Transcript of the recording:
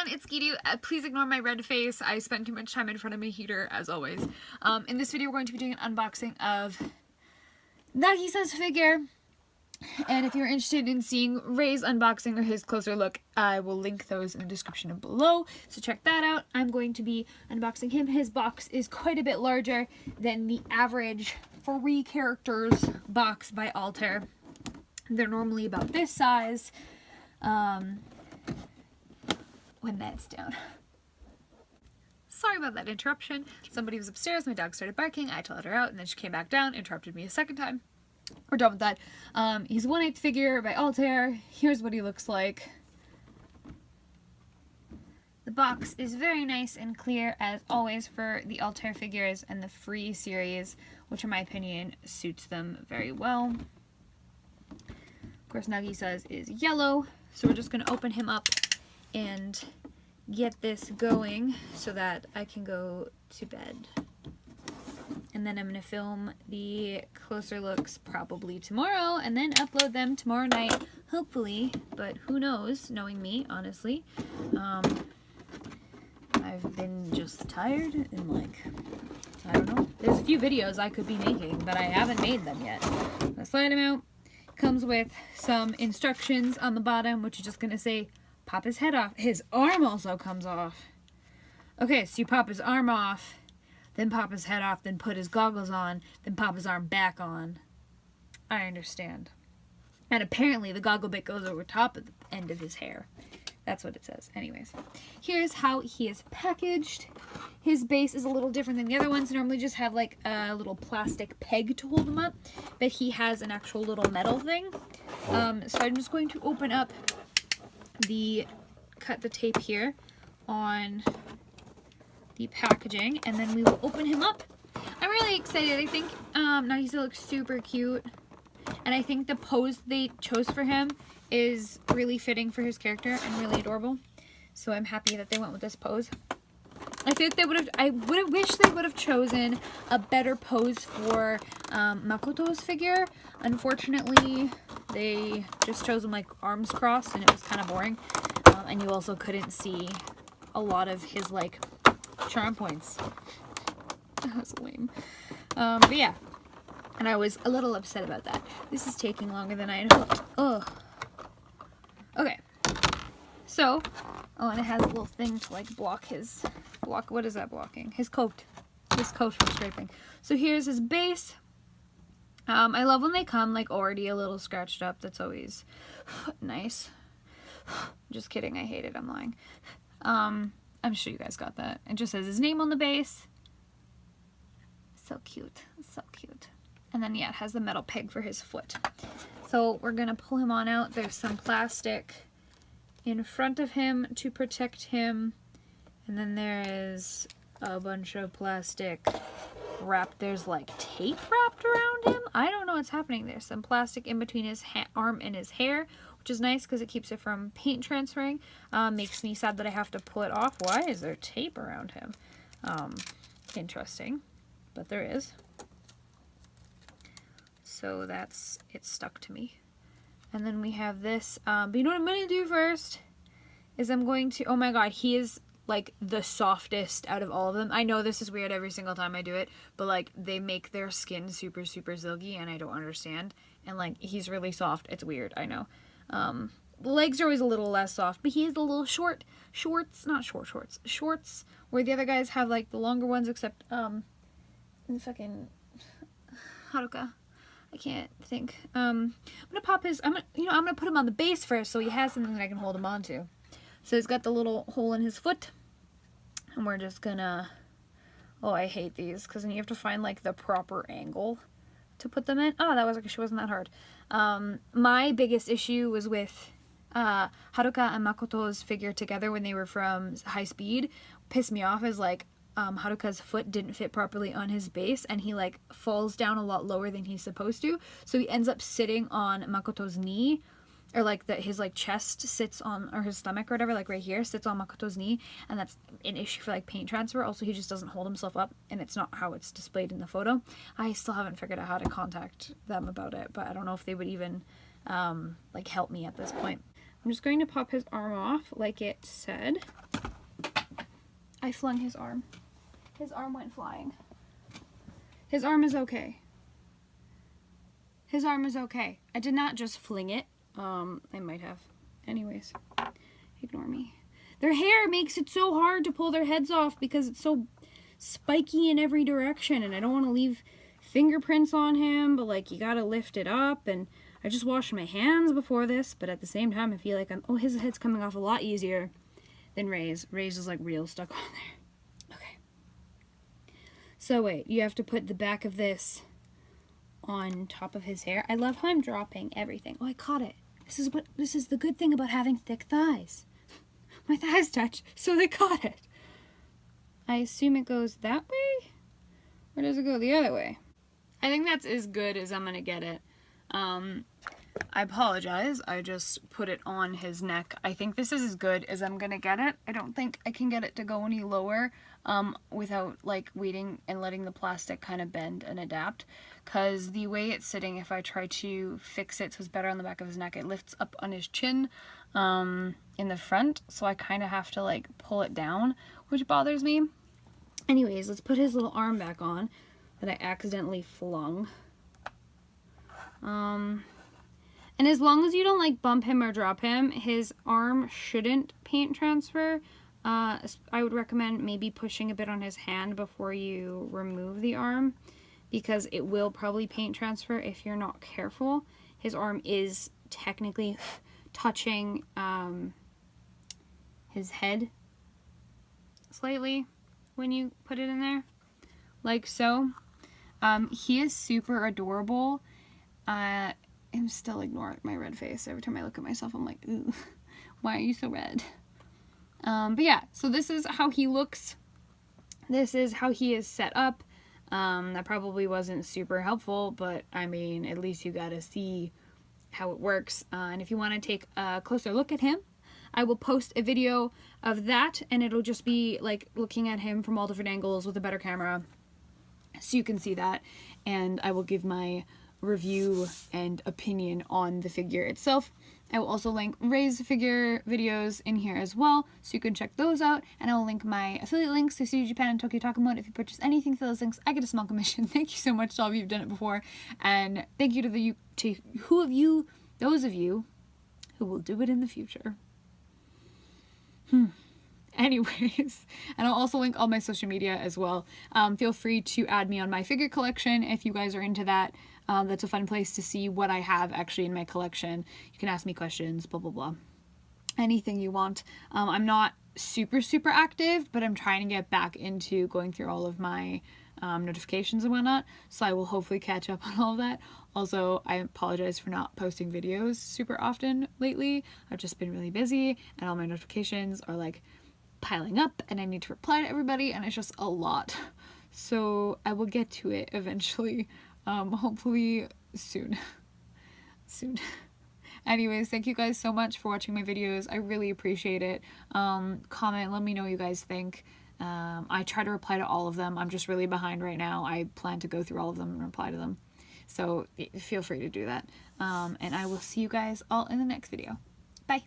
everyone, it's Gidu. Please ignore my red face. I spent too much time in front of my heater, as always. In this video, we're going to be doing an unboxing of Nagisa's figure. And if you're interested in seeing Ray's unboxing or his closer look, I will link those in the description below. So check that out. I'm going to be unboxing him. His box is quite a bit larger than the average 3 characters box by ALTAiR. They're normally about this size. When that's down. Sorry about that interruption. Somebody was upstairs, my dog started barking, I let her out, and then she came back down, interrupted me a second time. We're done with that. He's a 1/8 figure by ALTAiR. Here's what he looks like. The box is very nice and clear, as always, for the ALTAiR figures and the free series, which in my opinion suits them very well. Of course, Nagisa's is yellow, so we're just going to open him up and get this going so that I can go to bed. And then I'm going to film the closer looks probably tomorrow and then upload them tomorrow night, hopefully, but who knows, knowing me, honestly. I've been just tired and like, I don't know. There's a few videos I could be making, but I haven't made them yet. I'm gonna slide him out. Comes with some instructions on the bottom, which is just going to say, pop his head off. His arm also comes off. Okay, so you pop his arm off, then pop his head off, then put his goggles on, then pop his arm back on. I understand. And apparently the goggle bit goes over top of the end of his hair. That's what it says. Anyways, here's how he is packaged. His base is a little different than the other ones. Normally just have like a little plastic peg to hold him up, but he has an actual little metal thing. So I'm just going to open up cut the tape here on the packaging, and then we will open him up. I'm really excited. I think Nagisa looks super cute, and I think the pose they chose for him is really fitting for his character and really adorable. So I'm happy that they went with this pose. I think I would have wished they would have chosen a better pose for Makoto's figure. Unfortunately, they just chose him like arms crossed, and it was kind of boring. And you also couldn't see a lot of his like charm points. That was lame. But yeah, and I was a little upset about that. This is taking longer than I had hoped. Ugh. Okay. So, oh, and it has a little thing to like block, what is that blocking? His coat from scraping. So here's his base. I love when they come like already a little scratched up. That's always nice. Just kidding, I hate it, I'm lying. I'm sure you guys got that. It just says his name on the base. So cute, so cute. And then yeah, it has the metal peg for his foot. So we're gonna pull him on out. There's some plastic in front of him to protect him, and then there is a bunch of plastic wrapped. There's like tape wrapped around him. I don't know what's happening. There's some plastic in between his arm and his hair, which is nice because it keeps it from paint transferring. Makes me sad that I have to pull it off. Why is there tape around him? Interesting, but there is. So that's, it stuck to me. And then we have this, but you know what I'm going to do first is I'm going to, oh my god, he is like the softest out of all of them. I know this is weird every single time I do it, but like they make their skin super, super silky and I don't understand. And like he's really soft. It's weird, I know. The legs are always a little less soft, but he has the little shorts, where the other guys have like the longer ones, except, fucking Haruka. I can't think. I'm gonna pop his, I'm gonna put him on the base first so he has something that I can hold him onto. So he's got the little hole in his foot, and we're just gonna, oh, I hate these, because then you have to find like the proper angle to put them in. Oh, that was actually wasn't that hard. My biggest issue was with Haruka and Makoto's figure together when they were from High Speed. Pissed me off is like, Haruka's foot didn't fit properly on his base, and he like falls down a lot lower than he's supposed to, so he ends up sitting on Makoto's knee, or like his like chest sits on, or his stomach or whatever, like right here sits on Makoto's knee, and that's an issue for like paint transfer. Also, he just doesn't hold himself up, and it's not how it's displayed in the photo. I still haven't figured out how to contact them about it, but I don't know if they would even like help me at this point. I'm just going to pop his arm off like it said. I flung his arm. His arm went flying. His arm is okay. His arm is okay. I did not just fling it. I might have. Anyways, ignore me. Their hair makes it so hard to pull their heads off because it's so spiky in every direction, and I don't want to leave fingerprints on him, but like you gotta lift it up, and I just washed my hands before this, but at the same time I feel like his head's coming off a lot easier than Ray's. Ray's is like real stuck on there. Okay. So wait, you have to put the back of this on top of his hair. I love how I'm dropping everything. Oh, I caught it. This is the good thing about having thick thighs. My thighs touch, so they caught it. I assume it goes that way? Or does it go the other way? I think that's as good as I'm gonna get it. I apologize. I just put it on his neck. I think this is as good as I'm gonna get it. I don't think I can get it to go any lower without like waiting and letting the plastic kind of bend and adapt. Because the way it's sitting, if I try to fix it so it's better on the back of his neck, it lifts up on his chin in the front. So I kind of have to like pull it down, which bothers me. Anyways, let's put his little arm back on that I accidentally flung. And as long as you don't like bump him or drop him, his arm shouldn't paint transfer. I would recommend maybe pushing a bit on his hand before you remove the arm, because it will probably paint transfer if you're not careful. His arm is technically touching his head slightly when you put it in there, like so. He is super adorable. I'm still ignoring my red face. Every time I look at myself, I'm like, ooh, why are you so red? But yeah, so this is how he looks. This is how he is set up. That probably wasn't super helpful, but I mean, at least you gotta see how it works. And if you want to take a closer look at him, I will post a video of that, and it'll just be like looking at him from all different angles with a better camera, so you can see that. And I will give my review and opinion on the figure itself. I will also link Ray's figure videos in here as well, so you can check those out. And I will link my affiliate links to Studio Japan and Tokyo Takamode. If you purchase anything through those links, I get a small commission. Thank you so much to all of you who've done it before, and thank you to those of you who will do it in the future. Anyways, and I'll also link all my social media as well. Feel free to add me on my figure collection if you guys are into that. That's a fun place to see what I have actually in my collection. You can ask me questions, blah, blah, blah. Anything you want. I'm not super active, but I'm trying to get back into going through all of my notifications and whatnot, so I will hopefully catch up on all of that. Also, I apologize for not posting videos super often lately. I've just been really busy, and all my notifications are like piling up, and I need to reply to everybody, and it's just a lot. So I will get to it eventually. Hopefully soon. Anyways, thank you guys so much for watching my videos. I really appreciate it. Comment, let me know what you guys think. I try to reply to all of them. I'm just really behind right now. I plan to go through all of them and reply to them. So feel free to do that. And I will see you guys all in the next video. Bye.